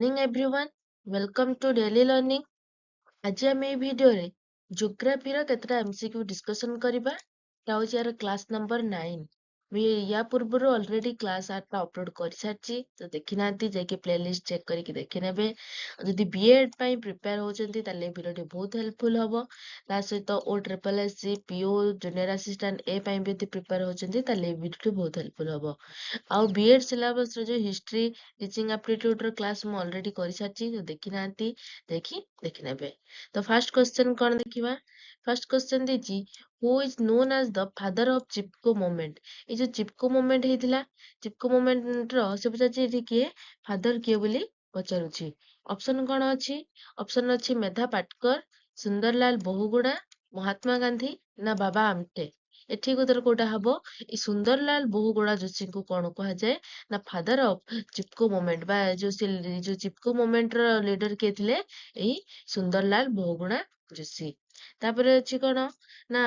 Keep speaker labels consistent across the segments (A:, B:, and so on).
A: Morning everyone, welcome to daily learning. ଆଜି ଆମେ ଏଇ ଭିଡିଓରେ ଜିଓଗ୍ରାଫିର କେତେଟା MCQ ଡିସ୍କସନ କରିବା। ଏଟା ହଉଛି ୟାର କ୍ଲାସ ନମ୍ବର 9। ମୁଁ ୟା ପୂର୍ବରୁ ଅଲରେଡି କ୍ଲାସ 8ଟା ଅପଲୋଡ କରିସାରିଛି, ତ ଦେଖିନାହାନ୍ତି ଯାଇକି ପ୍ଲେଲିଷ୍ଟ ଚେକ୍ କରିକି ଦେଖିନେବେ। ଯଦି ବିଏଡ୍ ପାଇଁ ପ୍ରିପେୟାର ହଉଛନ୍ତି ତାହେଲେ ଏ ଭିଡିଓଟି ବହୁତ ହେଲ୍ପଫୁଲ ହବ। ତା ସହିତ OSSC, PO, ଜୁନିୟର ଆସିଷ୍ଟାଣ୍ଟ ଏ ପାଇଁ ବି ଯଦି ପ୍ରିପେୟାର ହଉଛନ୍ତି ତାହେଲେ ଏ ଭିଡିଓଟି ବହୁତ ହେଲ୍ପଫୁଲ ହବ। ଆଉ ବିଏଡ୍ ସିଲାବସର ଯୋଉ ହିଷ୍ଟ୍ରି, ଟିଚିଂ ଆପ୍ଟିଟ୍ୟୁଡର କ୍ଲାସ ମୁଁ ଅଲରେଡି କରିସାରିଛି, ତ ଦେଖିନାହାନ୍ତି ଦେଖିନେବେ। ତ ଫାର୍ଷ୍ଟ କ୍ୱେଶ୍ଚନ କଣ ଦେଖିବା? ଫାର୍ଷ୍ଟ କ୍ୱେଶ୍ଚନ ଦେଇଛି ହୁ ଇଜ ନୋନ୍ ଆଜ ଦ ଫାଦର ଅଫ ଚିପକୋ ମୁଭମେଣ୍ଟ। ଏଇ ଯୋଉ ଚିପକୋ ମୁଭମେଣ୍ଟ ହେଇଥିଲା, ଚିପକୋ ମୁଭମେଣ୍ଟର ସେ ପଚାରୁଛି ଏଠି କିଏ ଫାଦର କିଏ ବୋଲି ପଚାରୁଛି। ଅପସନ କଣ ଅଛି? ଅପସନ ଅଛି ମେଧା ପାଟକର, ସୁନ୍ଦରଲାଲ ବହୁଗୁଡା, ମହାତ୍ମା ଗାନ୍ଧୀ ନା ବାବା ଆମ୍ଟେ। ଏଠି ଉତ୍ତର କୋଉଟା ହବ? ଏଇ ସୁନ୍ଦରଲାଲ ବହୁଗୁଡା ଯୋଶୀଙ୍କୁ କଣ କୁହାଯାଏ ନା ଫାଦର ଅଫ ଚିପକୋ ମୁଭମେଣ୍ଟ, ବା ଯୋଉ ଚିପକୋ ମୁଭମେଣ୍ଟର ଲିଡର କିଏ ଥିଲେ? ଏଇ ସୁନ୍ଦରଲାଲ ବହୁଗୁଣା ଯୋଶୀ। ତାପରେ ଅଛି କଣ ନା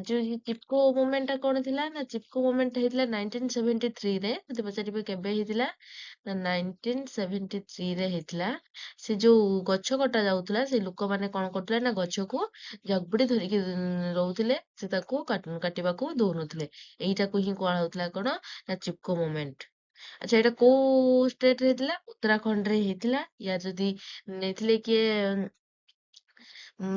A: ଯୋଉ ଚିପକୋ ମୁଭମେଣ୍ଟ ଟା କଣ ଥିଲା ନା ଚିପକୋ ମୁଭମେଣ୍ଟ ହେଇଥିଲା 1973 ରେ। ମତେ ପଚାରିବେ କେବେ ହେଇଥିଲା ନା 1973 ରେ ହେଇଥିଲା। ସେ ଯୋଉ ଗଛ କଟା ଯାଉଥିଲା, ସେ ଲୋକମାନେ କଣ କରୁଥିଲେ ନା ଗଛକୁ ଜାବୁଡି ଧରିକି ରହୁଥିଲେ, ସେ ତାକୁ କାଟିବାକୁ ଦଉନଥିଲେ। ଏଇଟାକୁ ହିଁ କୁହାଯାଉଥିଲା କଣ ନା ଚିପକୋ ମୁଭମେଣ୍ଟ। ଆଚ୍ଛା, ଏଇଟା କୋଉ ଷ୍ଟେଟ ରେ ହେଇଥିଲା? ଉତ୍ତରାଖଣ୍ଡ ରେ ହେଇଥିଲା। ୟା ଯଦି ନେଇଥିଲେ କିଏ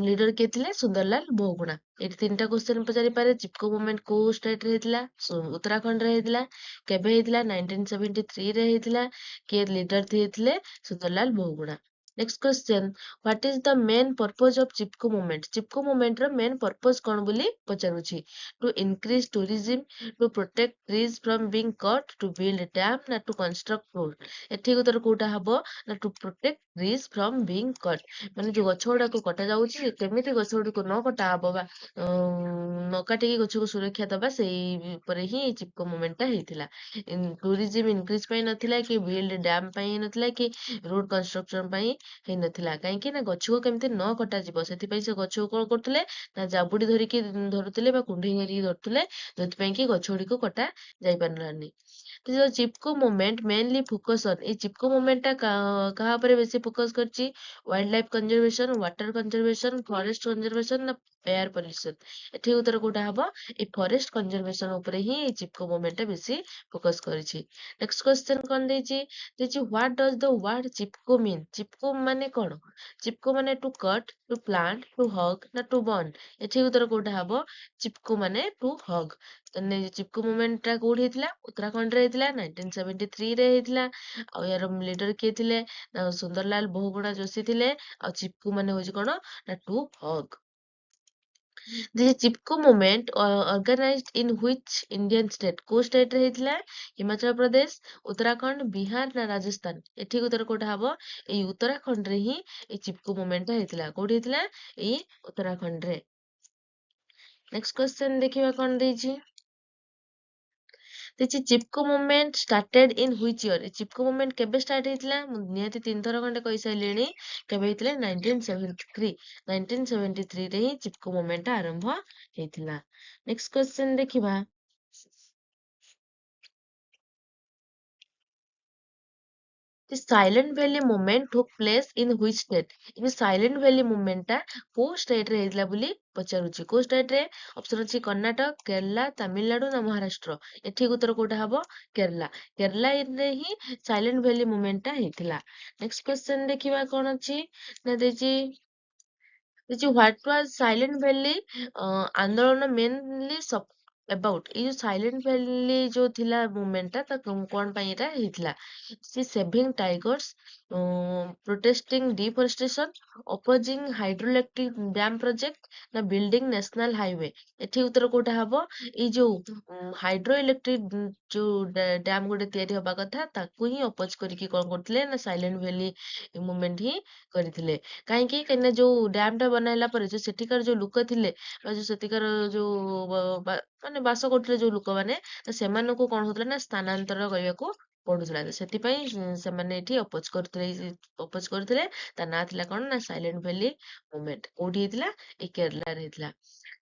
A: ଲିଡର କିଏ ଥିଲେ? ସୁନ୍ଦରଲାଲ ବହୁଗୁଣା। ଏଠି 3ଟା କ୍ୱେଶ୍ଚନ ପଚାରିପାରେ। ଚିପକୋ ମୁଭମେଣ୍ଟ କୋଉ ଷ୍ଟେଟ ରେ ହେଇଥିଲା? ଉତ୍ତରାଖଣ୍ଡ ରେ ହେଇଥିଲା। କେବେ ହେଇଥିଲା? 1973 ରେ ହେଇଥିଲା। କିଏ ଲିଡର ଥିଲେ? Sundarlal Bahuguna. Next question, what is the main purpose of Chipko movement? Chipko movement ର ମେନ୍ ପର୍ପୋଜ କଣ ବୋଲି ପଚାରୁଛି। To increase tourism, to protect trees from being cut, to build dam ନା ଟୁ କନଷ୍ଟ୍ରକ୍ଟ ରୋଡ। ଏଠି ଉତ୍ତର କୋଉଟା ହବ ନା to protect trees from being cut. ମାନେ ଯୋଉ ଗଛ ଗୁଡାକୁ କଟା ଯାଉଛି, କେମିତି ଗଛ ଗୁଡିକୁ ନ କଟା ହବ ବା ନ କାଟିକି ଗଛକୁ ସୁରକ୍ଷା ଦବା, ସେଇ ଉପରେ ହିଁ ଚିପକୋ ମୁଭମେଣ୍ଟ ଟା ହେଇଥିଲା। ଟୁରିଜିମ ଇନକ୍ରିଜ ପାଇଁ ନଥିଲା, କି ବିଲ୍ଡ ଡ୍ୟାମ ପାଇଁ ନଥିଲା, କି ରୋଡ କନଷ୍ଟ୍ରକ୍ସନ ପାଇଁ ହେଇନଥିଲା। କାହିଁକି ନା ଗଛକୁ କେମିତି ନ କଟାଯିବ, ସେଥିପାଇଁ ସେ ଗଛକୁ କଣ କରୁଥିଲେ ନା ଜାବୁଡି ଧରିକି ଧରୁଥିଲେ ବା କୁଣ୍ଢେଇ ଧରିକି ଧରୁଥିଲେ, ଯୋଉଥିପାଇଁ କି ଗଛ ଗୁଡିକୁ କଟା ଯାଇପାରିଲାନି। Chipko movement mainly focus on, ଏଇ ଚିପକୋ ମୁଭମେଣ୍ଟ ଟା କାହା ଉପରେ ବେଶୀ ଫୋକସ କରିଛି? Wildlife conservation, water conservation, forest conservation ନା ଏୟାର ପଲ୍ୟୁସନ। ଏଠି ଉତ୍ତର କୋଉଟା ହବ? ଏଇ ଫରେଷ୍ଟ କନଜରଭେସନ ଉପରେ ହିଁ ଏଇ ଚିପକୋ ମୁଭମେଣ୍ଟ ଟା ବେଶୀ ଫୋକସ କରିଛି। ନେକ୍ସଟ କ୍ୱେଶ୍ଚନ କଣ ଦେଇଛି? What does the word Chipko mean? Chipko ମାନେ କଣ? ଚିପକୋ ମାନେ to cut, to plant, to hug ନା ଟୁ ବର୍ନ। ଏଠି ଉତ୍ତର କୋଉଟା ହବ? ଚିପକୋ ମାନେ ଟୁ ହଗ। ଚିପକୋ ମୁଭମେଣ୍ଟ ଟା କୋଉଠି ହେଇଥିଲା? ଉତ୍ତରାଖଣ୍ଡ ରେ ହେଇଥିଲା, 1973 ରେ ହେଇଥିଲା। ଆଉ ୟାର ଲିଡର କିଏ ଥିଲେ? ସୁନ୍ଦରଲାଲ ବହୁଗୁଣା ଯୋଶୀ ଥିଲେ। ଆଉ ଚିପକୋ ମାନେ ହଉଛି କଣ ନା to hug. Chipko movement organised in which Indian state? କୋଉ ଷ୍ଟେଟ ରେ ହେଇଥିଲା? ହିମାଚଳ ପ୍ରଦେଶ, ଉତ୍ତରାଖଣ୍ଡ, ବିହାର ନା ରାଜସ୍ଥାନ। ଏଠି ଉତ୍ତର କୋଉଟା ହବ? ଏଇ ଉତ୍ତରାଖଣ୍ଡ ରେ ହିଁ ଏଇ ଚିପକୋ ମୁଭମେଣ୍ଟ ଟା ହେଇଥିଲା। କୋଉଠି ହେଇଥିଲା? ଏଇ ଉତ୍ତରାଖଣ୍ଡ ରେ। ନେକ୍ସଟ କ୍ୱେଶ୍ଚନ ଦେଖିବା କଣ ଦେଇଛି। Chipko movement started in which year? Chipko movement କେବେ ଷ୍ଟାର୍ଟ ହେଇଥିଲା? ମୁଁ ନିହାତି 3 ଥର ଖଣ୍ଡେ କହିସାରିଲିଣି। କେବେ ହେଇଥିଲା? 1973। 1973 ରେ ହିଁ ଚିପକୋ ମୁଭମେଣ୍ଟ ଟା ଆରମ୍ଭ ହେଇଥିଲା। ନେକ୍ସଟ କ୍ୱେଶ୍ଚନ ଦେଖିବା। The Silent Valley movement took place in which state? ଏବେ ସାଇଲେଣ୍ଟ ଭ୍ୟାଲି ମୁଭମେଣ୍ଟ ଟା କୋଉ ଷ୍ଟେଟ ରେ ହେଇଥିଲା ବୋଲି ପଚାରୁଛି। କୋଉ ଷ୍ଟେଟ ରେ? ଅପସନ ଅଛି କର୍ଣ୍ଣାଟକ, କେରଳା, ତାମିଲନାଡୁ ନା ମହାରାଷ୍ଟ୍ର। ଏଠି ଉତ୍ତର କୋଉଟା ହବ? କେରଳା। କେରଳା ରେ ହିଁ ସାଇଲେଣ୍ଟ ଭ୍ୟାଲି ମୁଭମେଣ୍ଟ ଟା ହେଇଥିଲା। ନେକ୍ସଟ କ୍ୱେଶ୍ଚନ ଦେଖିବା କଣ ଅଛି ନା ଦେଇଛି ହ୍ୱାଟ ୱାଜ ସାଇଲେଣ୍ଟ ଭ୍ୟାଲି ଆନ୍ଦୋଳନ ମେନଲି ଏବାଉଟ। ଏଇ ଯୋଉ ସାଇଲେଣ୍ଟ ଭ୍ୟାଲି ଯୋଉ ଥିଲା ମୁଭମେଣ୍ଟ ଟା କଣ ପାଇଁ ଏଟା ହେଇଥିଲା? Saving tigers, protesting deforestation, opposing hydroelectric dam project ନା ବିଲ୍ଡିଂ ନ୍ୟାସନାଲ ହାଇୱେ। ଏଠି ଉତ୍ତର କୋଉଟା ହବ? ଏଇ ଯୋଉ ହାଇଡ୍ରୋ ଇଲେକ୍ଟ୍ରିକ ଯୋଉ ଡ୍ୟାମ ଗୋଟେ ତିଆରି ହବା କଥା, ତାକୁ ହିଁ ଅପୋଜ କରିକି କଣ କରୁଥିଲେ ନା ସାଇଲେଣ୍ଟ ଭ୍ୟାଲି ମୁଭମେଣ୍ଟ ହିଁ କରିଥିଲେ। କାହିଁକିନା ଯୋଉ ଡ୍ୟାମ ଟା ବନାଇଲା ପରେ ଯୋଉ ସେଠିକାର ଯୋଉ ଲୋକ ଥିଲେ, ବା ଯୋଉ ସେଠିକାର ଯୋଉ ମାନେ ବାସ କରୁଥିଲେ ଯୋଉ ଲୋକମାନେ, ତ ସେମାନଙ୍କୁ କଣ ହଉଥିଲା ନା ସ୍ଥାନାନ୍ତର କରିବାକୁ ପଡୁଥିଲା। ସେଥିପାଇଁ ସେମାନେ ଏଠି ଅପୋଜ କରୁଥିଲେ। ତା ନାଁ ଥିଲା କଣ ନା ସାଇଲେଣ୍ଟ ଭ୍ୟାଲି ମୁଭମେଣ୍ଟ। କୋଉଠି ହେଇଥିଲା? ଏଇ କେରଳାରେ ହେଇଥିଲା।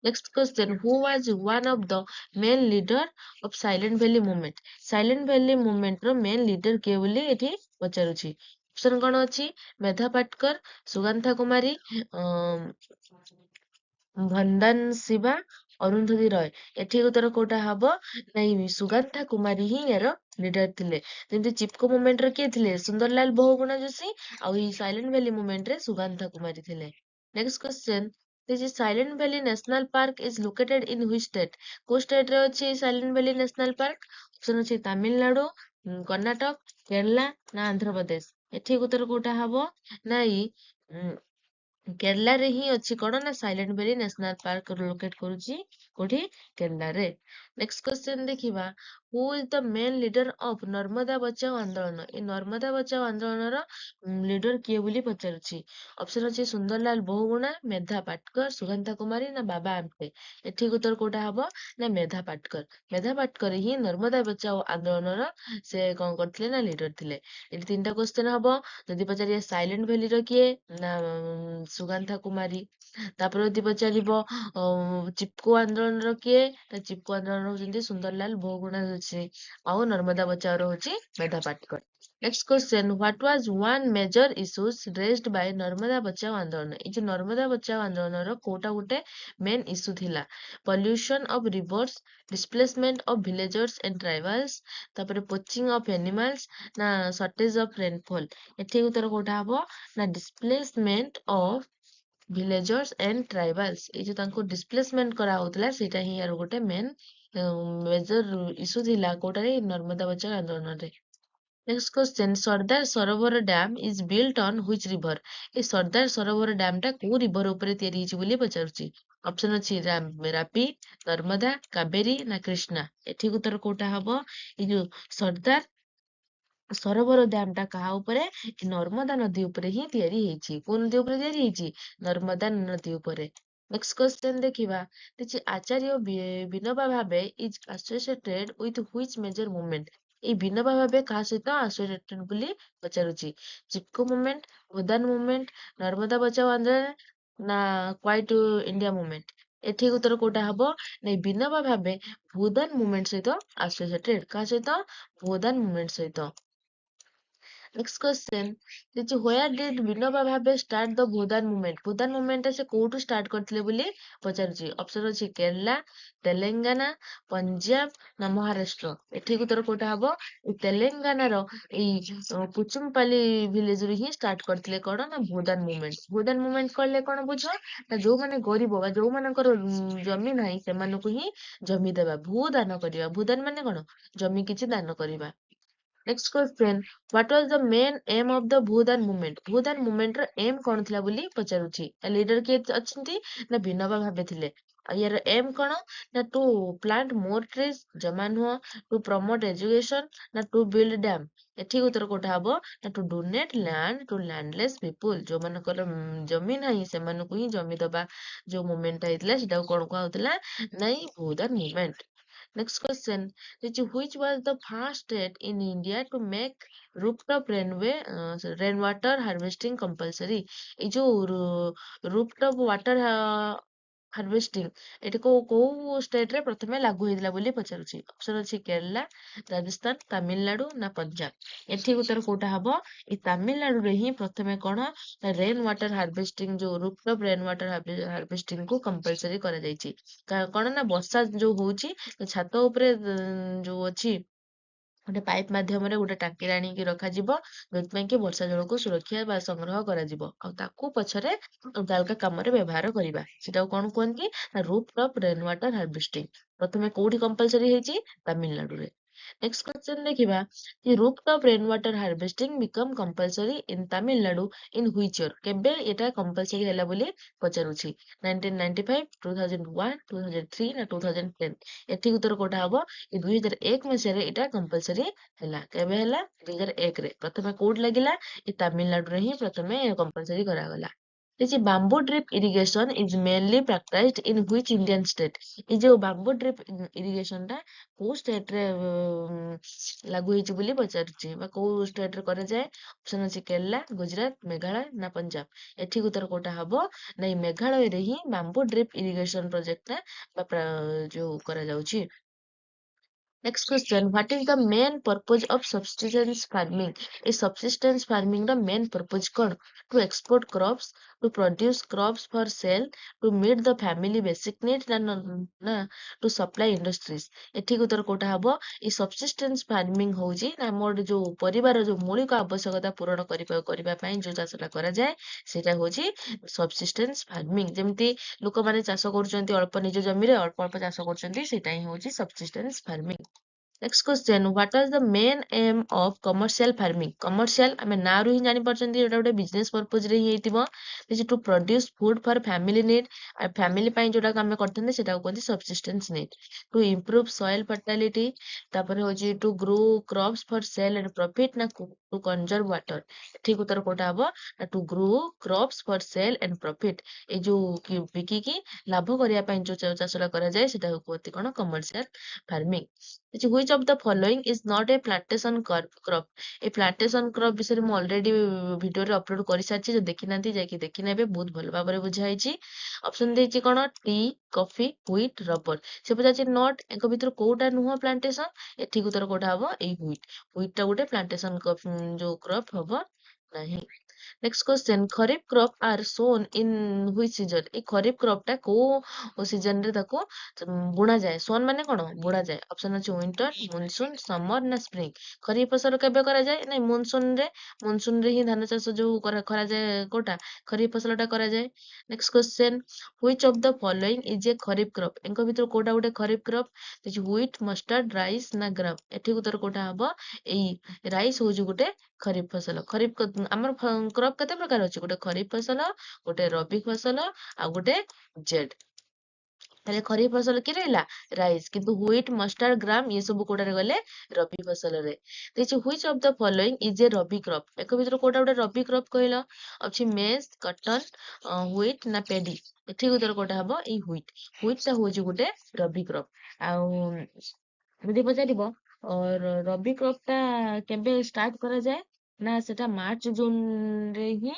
A: Next question, who was one of the main leader of silent valley movement? Silent valley movement ର ମେନ୍ ଲିଡର କିଏ ବୋଲି ଏଠି ପଚାରୁଛି। ଅପସନ କଣ ଅଛି? ମେଧା ପାଟକର, ସୁଗାନ୍ଥା କୁମାରୀ, ଭନ୍ଦନ ଶିବା, ଅରୁନ୍ଧତୀ ରୟ। ଏଠି ଉତ୍ତର କୋଉଟା ହବ? ନାଇଁ, ସୁଗାନ୍ଥା କୁମାରୀ ହିଁ ୟାର ଲିଡର ଥିଲେ। ଯେମିତି ଚିପକୋ ମୁଭମେଣ୍ଟ ରେ କିଏ ଥିଲେ? ସୁନ୍ଦରଲାଲ ବହୁଗୁଣା ଯୋଶୀ। ଆଉ ଏଇ ସାଇଲେଣ୍ଟ ଭ୍ୟାଲି ମୁଭମେଣ୍ଟ ରେ ସୁଗାନ୍ଥା କୁମାରୀ ଥିଲେ। Next question, this silent valley national park is located in which state? କୋଉ ଷ୍ଟେଟ ରେ ଅଛି silent valley national park? Option ଅଛି ତାମିଲନାଡୁ, କର୍ଣ୍ଣାଟକ, କେରଳା ନା ଆନ୍ଧ୍ରପ୍ରଦେଶ। ଏଠି ଉତ୍ତର କୋଉଟା ହବ? ନାଇଁ, କେରଳାରେ ହିଁ ଅଛି କଣ ନା silent valley national park locate କରୁଛି କୋଉଠି? କେରଳାରେ। ନେକ୍ସଟ କ୍ୱେଶ୍ଚନ ଦେଖିବା, ହୁ is the main leader of Narmada Bachao ଆନ୍ଦୋଳନ? ଏ ନର୍ମଦା ବଚାଓ ଆନ୍ଦୋଳନର ଲିଡର କିଏ ବୋଲି ପଚାରୁଛି? ଅପସନ ଅଛି ସୁନ୍ଦରଲାଲ ବହୁଗୁଣା, ମେଧା ପାଟକର, ସୁଗନ୍ଧା କୁମାରୀ ନା ବାବା ଆମ୍ଟେ। ଏଠି ଉତ୍ତର କୋଉଟା ହବ? ନା ମେଧା ପାଟକର। ମେଧା ପାଟକର ହିଁ ନର୍ମଦା ବଚାଓ ଆନ୍ଦୋଳନର ସେ କଣ କରିଥିଲେ ନା ଲିଡର ଥିଲେ। ଏଠି ତିନିଟା କ୍ୱେଶ୍ଚନ ହବ। ଯଦି ପଚାରିବେ ସାଇଲେଣ୍ଟ ଭ୍ୟାଲିର କିଏ ନା ସୁଗାନ୍ଥା କୁମାରୀ। ତାପରେ ଯଦି ପଚାରିବ ଚିପକୋ ଆନ୍ଦୋଳନର କିଏ, ନା ଚିପକୋ ଆନ୍ଦୋଳନ ହଉଛନ୍ତି ସୁନ୍ଦରଲାଲ ବହୁଗୁଣା ଯୋଶୀ। ଆଉ ନର୍ମଦା ବଚାଓର ହଉଛି Medha Patkar. Next question, what was one major issues raised by Narmada Bachao Andolan? ଏଇ ଯୋଉ ନର୍ମଦା ବଚାଓ ଆନ୍ଦୋଳନର କୋଉଟା ଗୋଟେ ମେନ୍ ଇସ୍ୟୁ ଥିଲା? Pollution of rivers, displacement of villagers and tribals, ତାପରେ ପୋଚିଂ ଅଫ ଏନିମାଲ୍ସ ନା ସର୍ଟେଜ ଅଫ ରେନଫଲ। ଏଠି ଉତ୍ତର କୋଉଟା ହବ? ନା displacement of villagers and tribals. ଏଇ ଯୋଉ ତାଙ୍କୁ ଡିସପ୍ଲେସମେଣ୍ଟ କରାହଉଥିଲା ସେଇଟା ହିଁ ୟାର ଗୋଟେ ମେନ୍ ମେଜର ଇସ୍ୟୁ ଥିଲା କୋଉଟାରେ? ନର୍ମଦା ବଚାଓ ଆନ୍ଦୋଳନରେ। Next question, Sardar Sarovar dam is built on which river? A Sardar Sarovar dam ଟା କୋଉ ରିଭର ଉପରେ ତିଆରି ହେଇଛି ବୋଲି ପଚାରୁଛି? ଅପସନ ଅଛି ରାପି, ନର୍ମଦା, କାବେରୀ ନା କୃଷ୍ଣା। ଏଠି ଉତ୍ତର କୋଉଟା ହବ? ଏଇ ଯୋଉ ସର୍ଦ୍ଦାର ସରୋବର ଡ୍ୟାମ ଟା କାହା ଉପରେ? ନର୍ମଦା ନଦୀ ଉପରେ ହିଁ ତିଆରି ହେଇଛି। କୋଉ ନଦୀ ଉପରେ ତିଆରି ହେଇଛି? ନର୍ମଦା ନଦୀ ଉପରେ। ନେକ୍ସଟ କ୍ୱେଶ୍ଚନ ଦେଖିବା, କିଛି ଆଚାର୍ଯ୍ୟ ବିନୋବା ଭାବେ is associated with which major movement? ଏଇ ବିନୋବା ଭାବେ କାହା ସହିତ ଆସୋସିଏଟେଡ ବୋଲି ପଚାରୁଛି? ଚିପକୋ ମୁଭମେଣ୍ଟ, ଭୂଦାନ ମୁଭମେଣ୍ଟ, ନର୍ମଦା ବଚାଓ ଆନ୍ଦୋଳନ ନା କ୍ୱାଇଟ ଇଣ୍ଡିଆ ମୁଭମେଣ୍ଟ। ଏଠି ଉତ୍ତର କୋଉଟା ହବ? ନାଇଁ, ବିନୋବା ଭାବେ ଭୂଦାନ ମୁଭମେଣ୍ଟ ସହିତ ଆସୋସିଏଟେଡ। କାହା ସହିତ? ଭୂଦାନ ମୁଭମେଣ୍ଟ ସହିତ। ନେକ୍ସଟ କ୍ୱେଶ୍ଚନ, ଯେ ହ୍ୱେୟାର ଡିଡ୍ ବିନୋବା ଭାବେ ଷ୍ଟାର୍ଟ ଦ ଭୂଦାନ ମୁଭମେଣ୍ଟ? ଭୂଦାନ ମୁଭମେଣ୍ଟ ସେ କୋଉଠୁ ଷ୍ଟାର୍ଟ କରିଥିଲେ ବୋଲି ପଚାରୁଛି? ଅପସନ ଅଛି କେରଳା, ତେଲେଙ୍ଗାନା, ପଞ୍ଜାବ ନା ମହାରାଷ୍ଟ୍ର। ଏଠି ଉତ୍ତର କୋଉଟା ହବ? ତେଲେଙ୍ଗାନାର ଏଇ ପୁଚୁମପାଲି ଭିଲେଜ ରୁ ହିଁ ଷ୍ଟାର୍ଟ କରିଥିଲେ କଣ ନା ଭୂଦାନ ମୁଭମେଣ୍ଟ। ଭୂଦାନ ମୁଭମେଣ୍ଟ କହିଲେ କଣ ବୁଝ? ନା ଯୋଉମାନେ ଗରିବ ବା ଯୋଉମାନଙ୍କର ଜମି ନାହିଁ ସେମାନଙ୍କୁ ହିଁ ଜମି ଦେବା, ଭୂ ଦାନ କରିବା। ଭୂଦାନ ମାନେ କଣ? ଜମି କିଛି ଦାନ କରିବା। Next question, what was the main M of the Bhoodan movement? Bhoodan movement ର ଏମ୍ କଣ ଥିଲା ବୋଲି ପଚାରୁଛି? ଲିଡର କିଏ ଅଛନ୍ତି? ନା ବିନୋବା ଭାବେ ଥିଲେ। ଆଉ ୟାର ଏମ୍ କଣ? ନା ଟୁ ପ୍ଲାଣ୍ଟ ମୋର ଟ୍ରିଜ୍, ଜମା ନୁହଁ। ଟୁ ପ୍ରମୋଟ ଏଜୁକେସନ ନା ଟୁ ବିଲ୍ଡ ଡ୍ୟାମ। ଏଠି ଉତ୍ତର କୋଉଟା ହବ? ନା to donate land to landless people. ଯୋଉମାନଙ୍କର ଜମି ନାହିଁ ସେମାନଙ୍କୁ ହିଁ ଜମି ଦବା ଯୋଉ ମୁଭମେଣ୍ଟ ହେଇଥିଲା ସେଟାକୁ କଣ କୁହାହଉଥିଲା? ନାଇଁ, Bhoodan movement. Next question, which was the first state in India to make rooftop rainwater harvesting compulsory? এই যে rooftop water ହାର୍ଭେଷ୍ଟିଂ ଏଠି କୋଉ କୋଉ ଷ୍ଟେଟ ରେ ପ୍ରଥମେ ଲାଗୁ ହେଇଥିଲା ବୋଲି ପଚାରୁଛି? ଅପସନ ଅଛି କେରଳା, ରାଜସ୍ଥାନ, ତାମିଲନାଡୁ ନା ପଞ୍ଜାବ। ଏଠି ଉତ୍ତର କୋଉଟା ହବ? ଏଇ ତାମିଲନାଡୁରେ ହିଁ ପ୍ରଥମେ କଣ ରେନ୍ ୱାଟର ହାର୍ଭେଷ୍ଟିଂ ଯୋଉ ରୁଫଟପ୍ ରେନ୍ ୱାଟର ହାର୍ଭେଷ୍ଟିଂ କୁ କମ୍ପଲସରି କରାଯାଇଛି। କଣ ନା ବର୍ଷା ଯୋଉ ହଉଛି ଛାତ ଉପରେ ଯୋଉ ଅଛି ଗୋଟେ ପାଇପ୍ ମାଧ୍ୟମରେ ଗୋଟେ ଟାଙ୍କିରେ ଆଣିକି ରଖାଯିବ, ଯୋଉଥିପାଇଁ କି ବର୍ଷା ଜଳକୁ ସୁରକ୍ଷା ବା ସଂଗ୍ରହ କରାଯିବ ଆଉ ତାକୁ ପଛରେ ଅଲଗା ଅଲଗା କାମରେ ବ୍ୟବହାର କରିବା। ସେଟାକୁ କଣ କୁହନ୍ତି? ନା roof top rain water harvesting. ପ୍ରଥମେ କୋଉଠି କମ୍ପଲସରି ହେଇଛି? ତାମିଲନାଡୁରେ। ନେକ୍ସଟ କ୍ୱେଶ୍ଚନ ଦେଖିବା, roof top rain water harvesting become compulsory in Tamil Nadu in which year? କେବେ ଏଟା କମ୍ପଲସରି ହେଲା ବୋଲି ପଚାରୁଛି? 1995, 2001, 2003 ନା 2010। ଏଠି ଉତ୍ତର କୋଉଟା ହବ? ଏ 2001 ମସିହାରେ ଏଇଟା କମ୍ପଲସରି ହେଲା। କେବେ ହେଲା? 2001ରେ। ପ୍ରଥମେ କୋଉଠି ଲାଗିଲା? ଏ ତାମିଲନାଡୁରେ ହିଁ ପ୍ରଥମେ କମ୍ପଲସରି କରାଗଲା। କିଛି bamboo drip irrigation is mainly practised in which Indian state? ଏଇ ଯୋଉ ବାମ୍ବୁ ଡ୍ରିପ୍ ଇରିଗେସନ ଟା କୋଉ ଷ୍ଟେଟ ରେ ଲାଗୁ ହେଇଛି ବୋଲି ପଚାରୁଛି ବା କୋଉ ଷ୍ଟେଟ ରେ କରାଯାଏ? ଅପସନ ଅଛି କେରଳା, ଗୁଜରାଟ, ମେଘାଳୟ ନା ପଞ୍ଜାବ। ଏଠି ଉତ୍ତର କୋଉଟା ହବ? ନାଇଁ, ମେଘାଳୟରେ ହିଁ ବାମ୍ବୁ ଡ୍ରିପ୍ ଇରିଗେସନ ପ୍ରୋଜେକ୍ଟ ଟା ଯୋଉ କରାଯାଉଛି। Next question, what is the main purpose of subsistence farming? A subsistence farming the main purpose कौन? To export crops, to produce crops for sale, to meet the family basic needs ନା to supply industries. ଏଠିକି ଉତ୍ତର କୋଉଟା ହବ? ଏଇ subsistence farming ହଉଛି ନା ଆମର ଯୋଉ ପରିବାର ଯୋଉ ମୌଳିକ ଆବଶ୍ୟକତା ପୂରଣ କରିବା ପାଇଁ ଯୋଉ ଚାଷଟା କରାଯାଏ ସେଇଟା ହଉଛି subsistence farming. ଯେମିତି ଲୋକମାନେ ଚାଷ କରୁଛନ୍ତି ଅଳ୍ପ ନିଜ ଜମିରେ ଅଳ୍ପ ଅଳ୍ପ ଚାଷ କରୁଛନ୍ତି ସେଇଟା ହିଁ ହଉଛି subsistence farming. Next question, what is the main aim of commercial farming? Commercial ଆମେ ନାଁରୁ ହିଁ ଜାଣିପାରୁଛନ୍ତି ଏଇଟା ଗୋଟେ business purpose ରେ ହିଁ ହେଇଥିବ. This is to produce food for family need. ଆଉ family ପାଇଁ ଯୋଉଟାକୁ ଆମେ କରିଥାନ୍ତି ସେଟାକୁ କୁହନ୍ତି subsistence need. To improve soil fertility. ତାପରେ ହଉଛି to grow crops for sale and profit ନା to conserve water. ଠିକ ଉତ୍ତର କୋଉଟା ହବ ନା to grow crops for sale and profit. ଏଇ ଯୋଉ ବିକିକି ଲାଭ କରିବା ପାଇଁ ଯୋଉ ଚାଷଟା କରାଯାଏ ସେଟାକୁ କୁହନ୍ତି କଣ commercial farming. Which of the following is not a plantation crop? A plantation crop ବିଷୟରେ ମୁଁ already ଭିଡିଓରେ ଅପଲୋଡ କରିସାରିଛି ଯଦି ଦେଖିନାହାନ୍ତି ଯାଇକି ଦେଖିନେବେ ବହୁତ ଭଲ ଭାବରେ ବୁଝା ହେଇଛି। ଅପସନ ଦେଇଛି କଣ ଟି କଫି ହୁଇଟ୍ ରବର ସେ ପଚାରୁଛି ନଟ୍ ଏଙ୍କ ଭିତରୁ କୋଉଟା ନୁହଁ ପ୍ଲାଣ୍ଟେସନ ଏଠିକ ଉତ୍ତର କୋଉଟା ହବ ଏଇ ହୁଇଟ୍ ଟା ଗୋଟେ ପ୍ଲାଣ୍ଟେସନ ଯୋଉ କ୍ରପ ହବ ନାହିଁ। Next question kharif crop are sown in which season ଏଇ ଖରିଫ କ୍ରପ ଟା କୋଉ ସିଜନ ରେ ତାକୁ ବୁଣା ଯାଏ ସୋନ୍ ମାନେ କଣ ବୁଣା ଯାଏ ଅପସନ ଅଛି ୱିଣ୍ଟର ମନସୁନ ସମର ନା ସ୍ପ୍ରିଙ୍ଗ ଖରିଫ ଫସଲ କେବେ କରାଯାଏ ନାଇଁ ମନସୁନ ରେ ହିଁ ଧାନ ଚାଷ ଯୋଉ କରାଯାଏ କୋଉଟା ଖରିଫ ଫସଲ ଟା କରାଯାଏ। Next question which of the following is a kharif crop ଏଙ୍କ ଭିତରୁ କୋଉଟା ଗୋଟେ ଖରିଫ କ୍ରପ ଦେଇଛି ହ୍ୱିଟ ମଷ୍ଟାର୍ଡ ରାଇସ୍ ନା ଗ୍ରାମ ଏଠି ଉତ୍ତର କୋଉଟା ହବ ଏଇ ରାଇସ୍ ହଉଛି ଗୋଟେ ଖରିଫ ଫସଲ ଖରିଫ ଆମର କ୍ରପ କେତେ ପ୍ରକାର ଅଛି ଗୋଟେ ଖରିଫ ଫସଲ ଗୋଟେ ରବି ଫସଲ ଆଉ ଗୋଟେ ଜେଡ୍ ତାହେଲେ ଖରିଫ ଫସଲ କି ରହିଲା ରାଇସ୍ କିନ୍ତୁ ହ୍ୱିଟ ମଷ୍ଟାର୍ଡ ଗ୍ରାମ ଇଏ ସବୁ କୋଉଟାରେ ଗଲେ ରବି ଫସଲରେ ଦେଇଛି which of the following is a rabi crop ଏକ ଭିତରୁ କୋଉଟା ଗୋଟେ ରବି କ୍ରପ କହିଲ ଅଛି ମେଜ୍ କଟନ ହ୍ୱିଟ ନା ପେଡି ଏଠି ଉତ୍ତର କୋଉଟା ହବ ଏଇ ହ୍ୱିଟ ଟା ହଉଛି ଗୋଟେ ରବି କ୍ରପ ଆଉ ଯଦି ପଚାରିବ ରବି କ୍ରପ ଟା କେବେ ଷ୍ଟାର୍ଟ କରାଯାଏ ନା ସେଟା ମାର୍ଚ୍ଚ ଜୁନରେ ହିଁ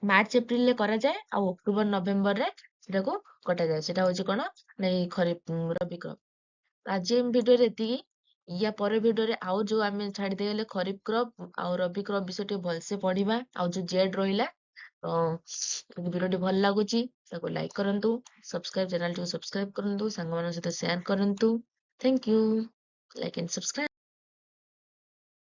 A: ମାର୍ଚ୍ଚ ଏପ୍ରିଲରେ କରାଯାଏ ଆଉ ଅକ୍ଟୋବର ନଭେମ୍ବରରେ ସେଟାକୁ କଟାଯାଏ ସେଟା ହଉଛି କଣ ନା ଏଇ ଖରିଫ ରବି କ୍ରପ ଆଜି ଏମ ଭିଡିଓରେ ଏତିକି ୟା ପର ଭିଡିଓରେ ଆଉ ଯୋଉ ଆମେ ଛାଡିଦେଇଗଲେ ଖରିଫ କ୍ରପ ଆଉ ରବି କ୍ରପ ବିଷୟ ଟିକେ ଭଲସେ ପଢିବା ଆଉ ଯୋଉ ଜେଡ୍ ରହିଲା ତ ଭିଡିଓଟି ଭଲ ଲାଗୁଛି ତାକୁ ଲାଇକ୍ କରନ୍ତୁ ଚ୍ୟାନେଲଟିକୁ ସବସ୍କ୍ରାଇବ କରନ୍ତୁ ସାଙ୍ଗମାନଙ୍କ ସହିତ ସେୟାର କରନ୍ତୁ thank you like and subscribe